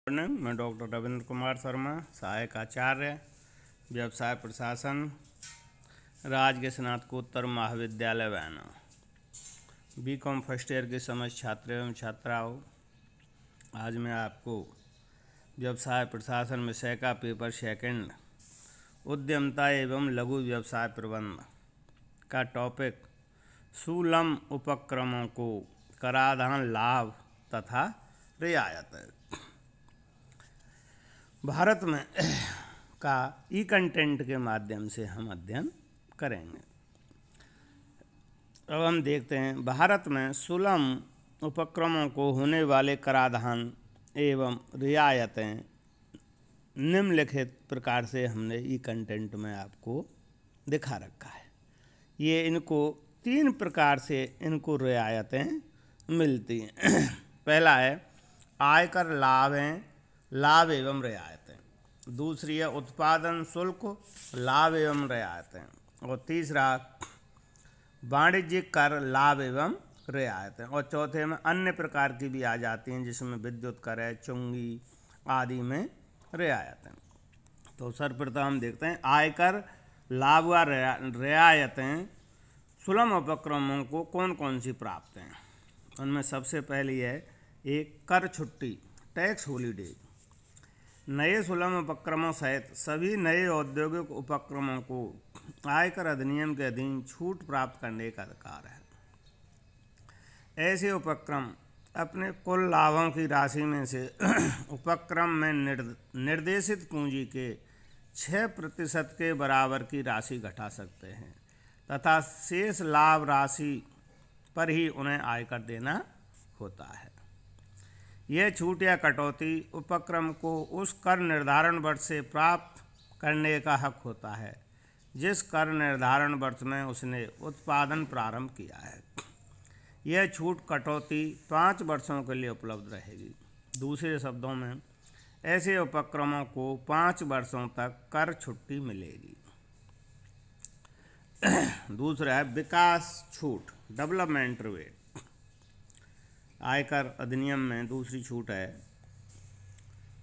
मैं डॉक्टर रविंद्र कुमार शर्मा, सहायक आचार्य, व्यवसाय प्रशासन, राजकीय स्नातकोत्तर महाविद्यालय वैना। बीकॉम फर्स्ट ईयर के समस्त छात्र एवं छात्राओं, आज मैं आपको व्यवसाय प्रशासन विषय का पेपर सेकंड उद्यमता एवं लघु व्यवसाय प्रबंध का टॉपिक सुलभ उपक्रमों को कराधान लाभ तथा रियायत भारत में का ई कंटेंट के माध्यम से हम अध्ययन करेंगे। अब हम देखते हैं भारत में सुलभ उपक्रमों को होने वाले कराधान एवं रियायतें निम्नलिखित प्रकार से हमने ई कंटेंट में आपको दिखा रखा है। ये इनको 3 प्रकार से इनको रियायतें मिलती हैं। पहला है आयकर लाभ एवं रियायतें। दूसरी है उत्पादन शुल्क लाभ एवं रियायतें। और तीसरा वाणिज्यिक कर लाभ एवं रियायतें। और चौथे में अन्य प्रकार की भी आ जाती हैं, जिसमें विद्युत कर है, चुंगी आदि में रियायतें। तो सर्वप्रथम हम देखते हैं आयकर लाभ व रियायतें सुलभ उपक्रमों को कौन कौन सी प्राप्त हैं। उनमें सबसे पहली है एक कर छुट्टी, टैक्स हॉलीडे। नए सुलभ उपक्रमों सहित सभी नए औद्योगिक उपक्रमों को आयकर अधिनियम के अधीन छूट प्राप्त करने का अधिकार है। ऐसे उपक्रम अपने कुल लाभों की राशि में से उपक्रम में निर्देशित पूंजी के 6% के बराबर की राशि घटा सकते हैं तथा शेष लाभ राशि पर ही उन्हें आयकर देना होता है। यह छूट या कटौती उपक्रम को उस कर निर्धारण वर्ष से प्राप्त करने का हक होता है जिस कर निर्धारण वर्ष में उसने उत्पादन प्रारंभ किया है। यह छूट कटौती 5 वर्षों के लिए उपलब्ध रहेगी। दूसरे शब्दों में ऐसे उपक्रमों को 5 वर्षों तक कर छुट्टी मिलेगी। दूसरा है विकास छूट, डेवलपमेंट रिबेट। आयकर अधिनियम में दूसरी छूट है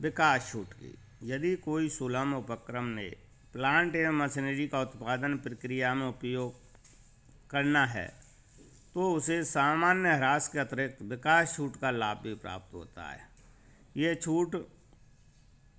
विकास छूट की। यदि कोई सुलभ उपक्रम ने प्लांट एवं मशीनरी का उत्पादन प्रक्रिया में उपयोग करना है तो उसे सामान्य ह्रास के अतिरिक्त विकास छूट का लाभ भी प्राप्त होता है। ये छूट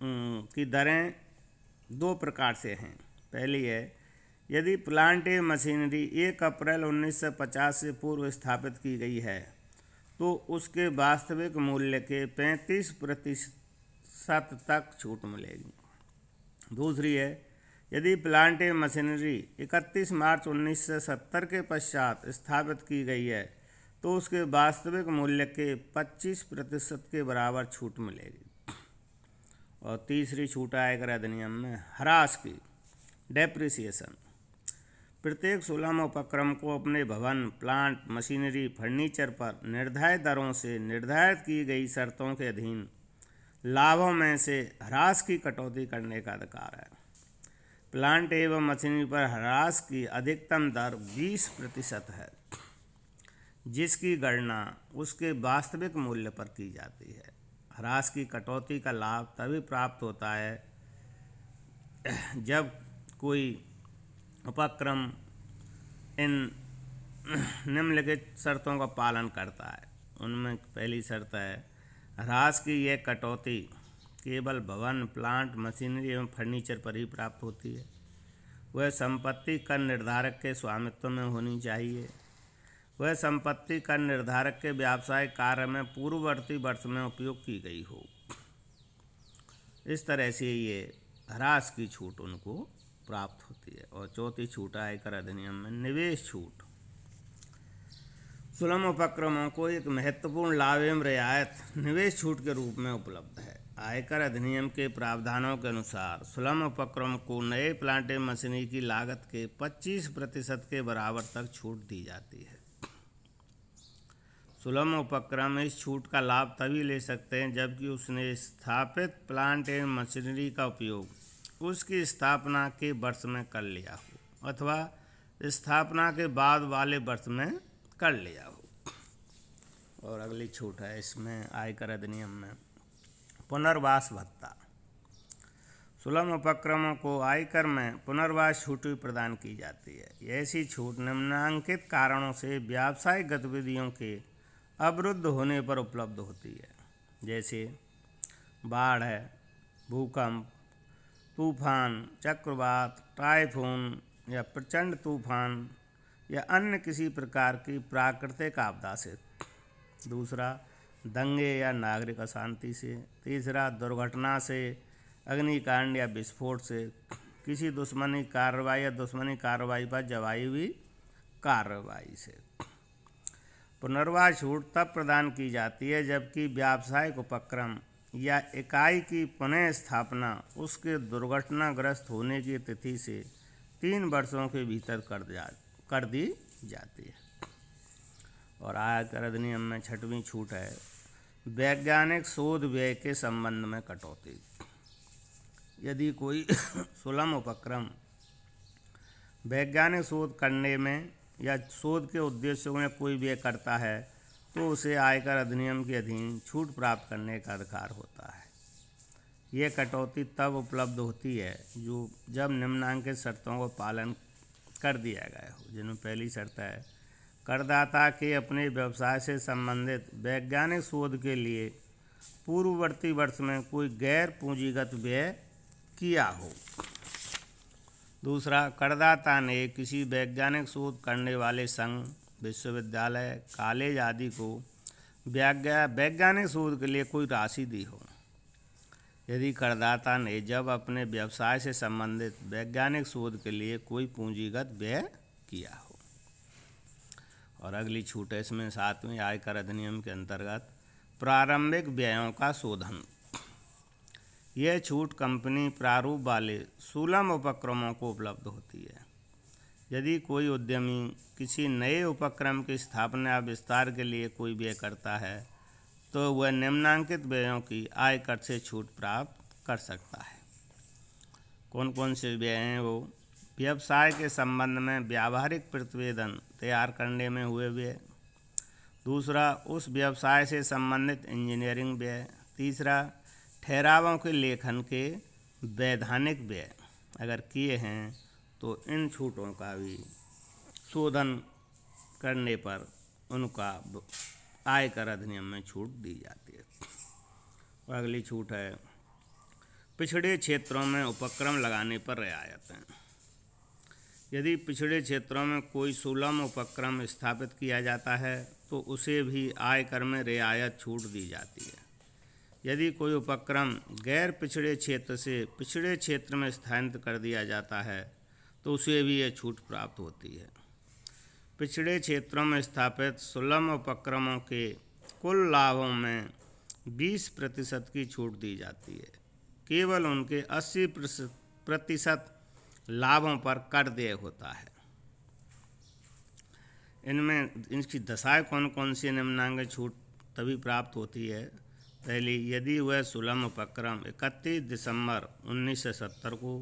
की दरें 2 प्रकार से हैं। पहली है यदि प्लांट एवं मशीनरी 1 अप्रैल 1950 से पूर्व स्थापित की गई है तो उसके वास्तविक मूल्य के 35% तक छूट मिलेगी। दूसरी है यदि प्लांट एवं मशीनरी 31 मार्च 1970 के पश्चात स्थापित की गई है तो उसके वास्तविक मूल्य के 25% के बराबर छूट मिलेगी। और तीसरी छूट आयकर अधिनियम में ह्रास की, डेप्रिसिएशन। प्रत्येक सुलभ उपक्रम को अपने भवन, प्लांट, मशीनरी, फर्नीचर पर निर्धारित दरों से निर्धारित की गई शर्तों के अधीन लाभों में से ह्रास की कटौती करने का अधिकार है। प्लांट एवं मशीनरी पर ह्रास की अधिकतम दर 20% है, जिसकी गणना उसके वास्तविक मूल्य पर की जाती है। ह्रास की कटौती का लाभ तभी प्राप्त होता है जब कोई उपक्रम इन निम्नलिखित शर्तों का पालन करता है। उनमें पहली शर्त है ह्रास की यह कटौती केवल भवन, प्लांट, मशीनरी एवं फर्नीचर पर ही प्राप्त होती है। वह संपत्ति कर निर्धारक के स्वामित्व में होनी चाहिए। वह संपत्ति कर निर्धारक के व्यावसायिक कार्य में पूर्ववर्ती वर्ष में उपयोग की गई हो। इस तरह से ये ह्रास की छूट उनको प्राप्त होती है। और चौथी छूट आयकर अधिनियम में निवेश छूट। सुलभ उपक्रमों को एक महत्वपूर्ण लाभ एवं रियायत निवेश छूट के रूप में उपलब्ध है। आयकर अधिनियम के प्रावधानों के अनुसार सुलभ उपक्रम को नए प्लांट एवं मशीनरी की लागत के 25% के बराबर तक छूट दी जाती है। सुलभ उपक्रम इस छूट का लाभ तभी ले सकते हैं जबकि उसने स्थापित प्लांट एवं मशीनरी का उपयोग उसकी स्थापना के वर्ष में कर लिया हो अथवा स्थापना के बाद वाले वर्ष में कर लिया हो। और अगली छूट है इसमें आयकर अधिनियम में पुनर्वास भत्ता। सुलभ उपक्रमों को आयकर में पुनर्वास छूट भी प्रदान की जाती है। ऐसी छूट निम्नांकित कारणों से व्यावसायिक गतिविधियों के अवरुद्ध होने पर उपलब्ध होती है, जैसे बाढ़ है, भूकंप, तूफान, चक्रवात, टाइफून या प्रचंड तूफान या अन्य किसी प्रकार की प्राकृतिक आपदा से। दूसरा, दंगे या नागरिक अशांति से। तीसरा, दुर्घटना से, अग्निकांड या विस्फोट से, किसी दुश्मनी कार्रवाई या दुश्मनी कार्रवाई पर जवाई हुई कार्रवाई से। पुनर्वास छूट तब प्रदान की जाती है जबकि व्यावसायिक उपक्रम या इकाई की पुनः स्थापना उसके दुर्घटनाग्रस्त होने की तिथि से 3 वर्षों के भीतर कर दी जाती है। और आयकर अधिनियम में 6वीं छूट है वैज्ञानिक शोध व्यय के संबंध में कटौती। यदि कोई सुलभ उपक्रम वैज्ञानिक शोध करने में या शोध के उद्देश्यों में कोई व्यय करता है तो उसे आयकर अधिनियम के अधीन छूट प्राप्त करने का अधिकार होता है। यह कटौती तब उपलब्ध होती है जब निम्नांकित शर्तों को पालन कर दिया गया हो, जिनमें पहली शर्त है करदाता के अपने व्यवसाय से संबंधित वैज्ञानिक शोध के लिए पूर्ववर्ती वर्ष में कोई गैर पूंजीगत व्यय किया हो। दूसरा, करदाता ने किसी वैज्ञानिक शोध करने वाले संघ, विश्वविद्यालय, कॉलेज आदि को वैज्ञानिक शोध के लिए कोई राशि दी हो। यदि करदाता ने जब अपने व्यवसाय से संबंधित वैज्ञानिक शोध के लिए कोई पूंजीगत व्यय किया हो। और अगली छूट है इसमें 7वें आयकर अधिनियम के अंतर्गत प्रारंभिक व्ययों का शोधन। यह छूट कंपनी प्रारूप वाले सुलभ उपक्रमों को उपलब्ध होती है। यदि कोई उद्यमी किसी नए उपक्रम की स्थापना या विस्तार के लिए कोई व्यय करता है तो वह निम्नांकित व्ययों की आयकर से छूट प्राप्त कर सकता है। कौन कौन से व्यय हैं वो? व्यवसाय के संबंध में व्यावहारिक प्रतिवेदन तैयार करने में हुए व्यय। दूसरा, उस व्यवसाय से संबंधित इंजीनियरिंग व्यय। तीसरा, ठहरावों के लेखन के वैधानिक व्यय अगर किए हैं तो इन छूटों का भी शोधन करने पर उनका आयकर अधिनियम में छूट दी जाती है। और अगली छूट है पिछड़े क्षेत्रों में उपक्रम लगाने पर रियायतें। यदि पिछड़े क्षेत्रों में कोई सुलभ उपक्रम स्थापित किया जाता है तो उसे भी आयकर में रियायत छूट दी जाती है। यदि कोई उपक्रम गैर पिछड़े क्षेत्र से पिछड़े क्षेत्र में स्थानांतरित कर दिया जाता है तो उसे भी यह छूट प्राप्त होती है। पिछड़े क्षेत्रों में स्थापित सुलभ उपक्रमों के कुल लाभों में 20% की छूट दी जाती है। केवल उनके 80% लाभों पर कर देय होता है। इनमें इनकी दशाएं कौन कौन सी निम्नांकित छूट तभी प्राप्त होती है। पहली, यदि वह सुलभ उपक्रम 31 दिसंबर 1970 को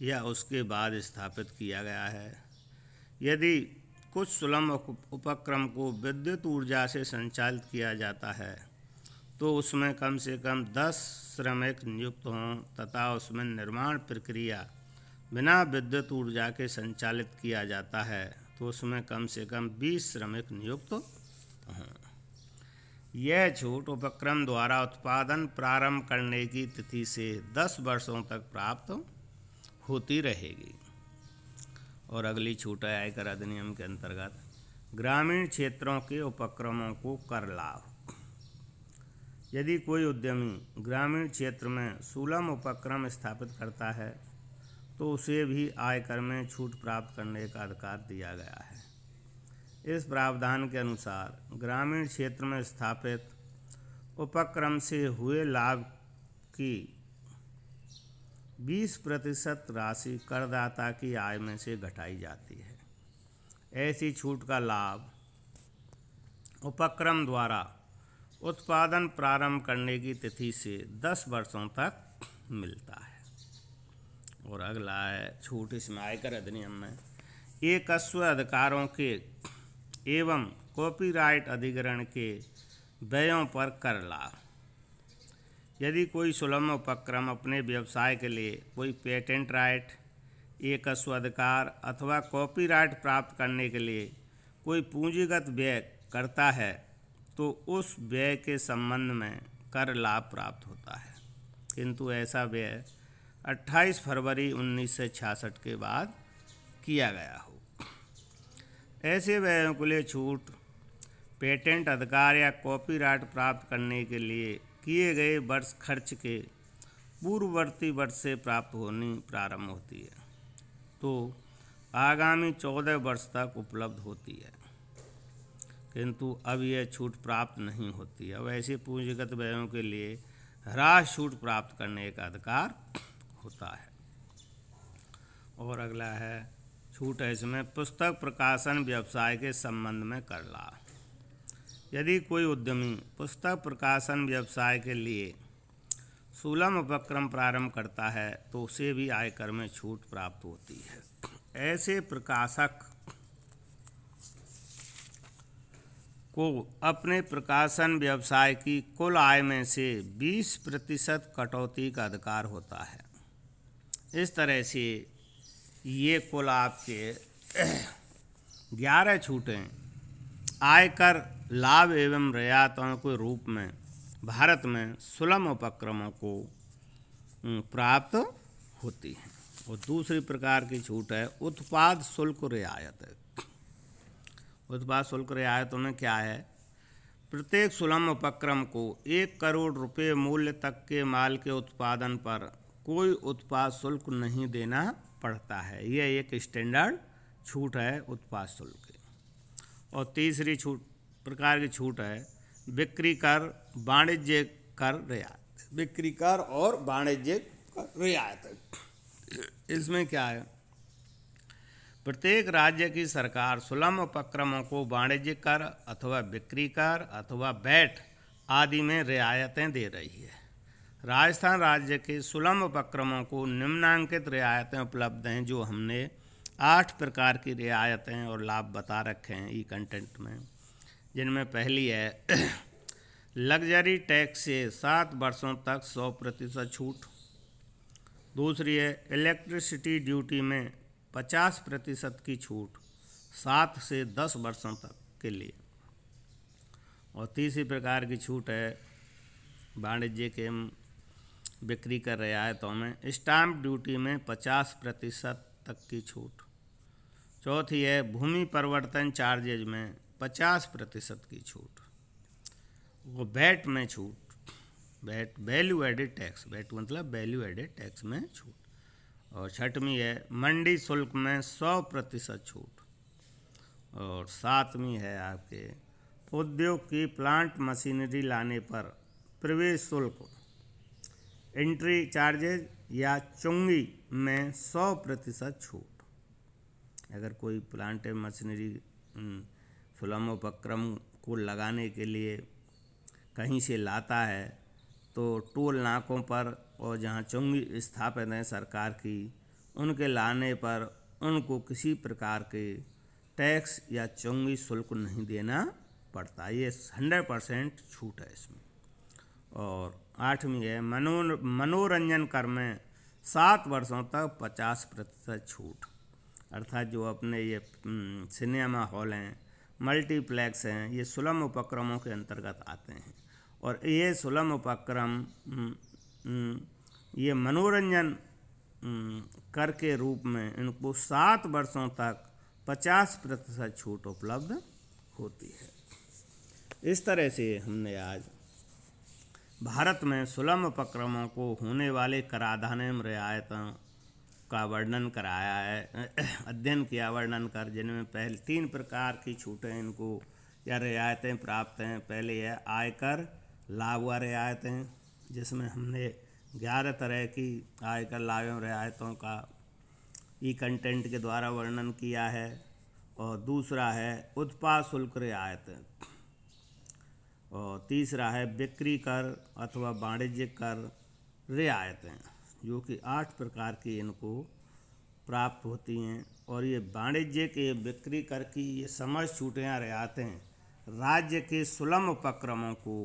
या उसके बाद स्थापित किया गया है। यदि कुछ सुलभ उपक्रम को विद्युत ऊर्जा से संचालित किया जाता है तो उसमें कम से कम 10 श्रमिक नियुक्त हों तथा उसमें निर्माण प्रक्रिया बिना विद्युत ऊर्जा के संचालित किया जाता है तो उसमें कम से कम 20 श्रमिक नियुक्त हों। यह छूट उपक्रम द्वारा उत्पादन प्रारंभ करने की तिथि से 10 वर्षों तक प्राप्त होती रहेगी। और अगली छूट है आयकर अधिनियम के अंतर्गत ग्रामीण क्षेत्रों के उपक्रमों को कर लाभ। यदि कोई उद्यमी ग्रामीण क्षेत्र में सुलभ उपक्रम स्थापित करता है तो उसे भी आयकर में छूट प्राप्त करने का अधिकार दिया गया है। इस प्रावधान के अनुसार ग्रामीण क्षेत्र में स्थापित उपक्रम से हुए लाभ की 20% राशि करदाता की आय में से घटाई जाती है। ऐसी छूट का लाभ उपक्रम द्वारा उत्पादन प्रारंभ करने की तिथि से 10 वर्षों तक मिलता है। और अगला है छूट इसमें आयकर अधिनियम में एकस्व अधिकारों के एवं कॉपीराइट अधिग्रहण के व्ययों पर कर लाभ। यदि कोई सुलभ उपक्रम अपने व्यवसाय के लिए कोई पेटेंट राइट, एक अस्वाधिकार अथवा कॉपीराइट प्राप्त करने के लिए कोई पूंजीगत व्यय करता है तो उस व्यय के संबंध में कर लाभ प्राप्त होता है, किंतु ऐसा व्यय 28 फरवरी 1966 के बाद किया गया हो। ऐसे व्ययों के लिए छूट पेटेंट अधिकार या कॉपीराइट प्राप्त करने के लिए किए गए वर्ष खर्च के पूर्ववर्ती वर्ष से प्राप्त होनी प्रारंभ होती है, तो आगामी 14 वर्ष तक उपलब्ध होती है, किंतु अब यह छूट प्राप्त नहीं होती। अब ऐसे पूंजीगत व्ययों के लिए ह्रास छूट प्राप्त करने का अधिकार होता है। और अगला है छूट है इसमें पुस्तक प्रकाशन व्यवसाय के संबंध में कर लाभ। यदि कोई उद्यमी पुस्तक प्रकाशन व्यवसाय के लिए सुलभ उपक्रम प्रारंभ करता है तो उसे भी आयकर में छूट प्राप्त होती है। ऐसे प्रकाशक को अपने प्रकाशन व्यवसाय की कुल आय में से 20% कटौती का अधिकार होता है। इस तरह से ये कुल आपके 11 छूटें आयकर लाभ एवं रियायतों के रूप में भारत में सुलभ उपक्रमों को प्राप्त होती हैं। और दूसरी प्रकार की छूट है उत्पाद शुल्क रियायत। उत्पाद शुल्क रियायतों में क्या है? प्रत्येक सुलभ उपक्रम को 1 करोड़ रुपये मूल्य तक के माल के उत्पादन पर कोई उत्पाद शुल्क नहीं देना पड़ता है। यह एक स्टैंडर्ड छूट है उत्पाद शुल्क की। और तीसरी प्रकार की छूट है बिक्री कर, वाणिज्य कर रियायत। बिक्री कर और वाणिज्य कर रियायत, इसमें क्या है? प्रत्येक राज्य की सरकार सुलभ उपक्रमों को वाणिज्य कर अथवा बिक्री कर अथवा वैट आदि में रियायतें दे रही है। राजस्थान राज्य के सुलभ उपक्रमों को निम्नांकित रियायतें उपलब्ध हैं, जो हमने 8 प्रकार की रियायतें और लाभ बता रखे हैं ई कंटेंट में, जिनमें पहली है लग्जरी टैक्स से 7 वर्षों तक 100% छूट। दूसरी है इलेक्ट्रिसिटी ड्यूटी में 50% की छूट 7 से 10 वर्षों तक के लिए। और तीसरी प्रकार की छूट है वाणिज्य के बिक्री कर रियायतों में स्टाम्प ड्यूटी में 50% तक की छूट। चौथी है भूमि परिवर्तन चार्जेज में 50% की छूट। वो वैट में छूट, VAT value added tax, VAT मतलब वैल्यू एडेड टैक्स में छूट। और छठवीं है मंडी शुल्क में 100% छूट। और सातवीं है आपके उद्योग की प्लांट मशीनरी लाने पर प्रवेश शुल्क, एंट्री चार्जेज या चुंगी में 100% छूट। अगर कोई प्लांट मशीनरी सुलभ उपक्रम को लगाने के लिए कहीं से लाता है तो टोल नाकों पर और जहाँ चुंगी स्थापित हैं सरकार की, उनके लाने पर उनको किसी प्रकार के टैक्स या चुंगी शुल्क नहीं देना पड़ता। ये 100% छूट है इसमें। और आठवीं है मनोरंजन कर में 7 वर्षों तक 50% छूट। अर्थात जो अपने ये सिनेमा हॉल हैं, मल्टीप्लेक्स हैं, ये सुलभ उपक्रमों के अंतर्गत आते हैं। और ये सुलभ उपक्रम ये मनोरंजन कर के रूप में इनको 7 वर्षों तक 50% छूट उपलब्ध होती है। इस तरह से हमने आज भारत में सुलभ उपक्रमों को होने वाले कराधान एवं रियायतों का वर्णन कराया है, अध्ययन किया वर्णन कर, जिनमें पहले 3 प्रकार की छूटें इनको या रियायतें प्राप्त हैं। पहले है आयकर लाभ व रियायतें, जिसमें हमने 11 तरह की आयकर लाभ एवं रियायतों का ई कंटेंट के द्वारा वर्णन किया है। और दूसरा है उत्पाद शुल्क रियायत। और तीसरा है बिक्री कर अथवा वाणिज्य कर रियायतें, जो कि 8 प्रकार की इनको प्राप्त होती हैं। और ये वाणिज्य के बिक्री कर की ये समस्त छूटें या रियायतें राज्य के सुलभ उपक्रमों को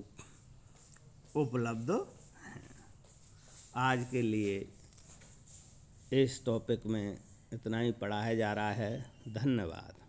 उपलब्ध हैं। आज के लिए इस टॉपिक में इतना ही पढ़ाया जा रहा है। धन्यवाद।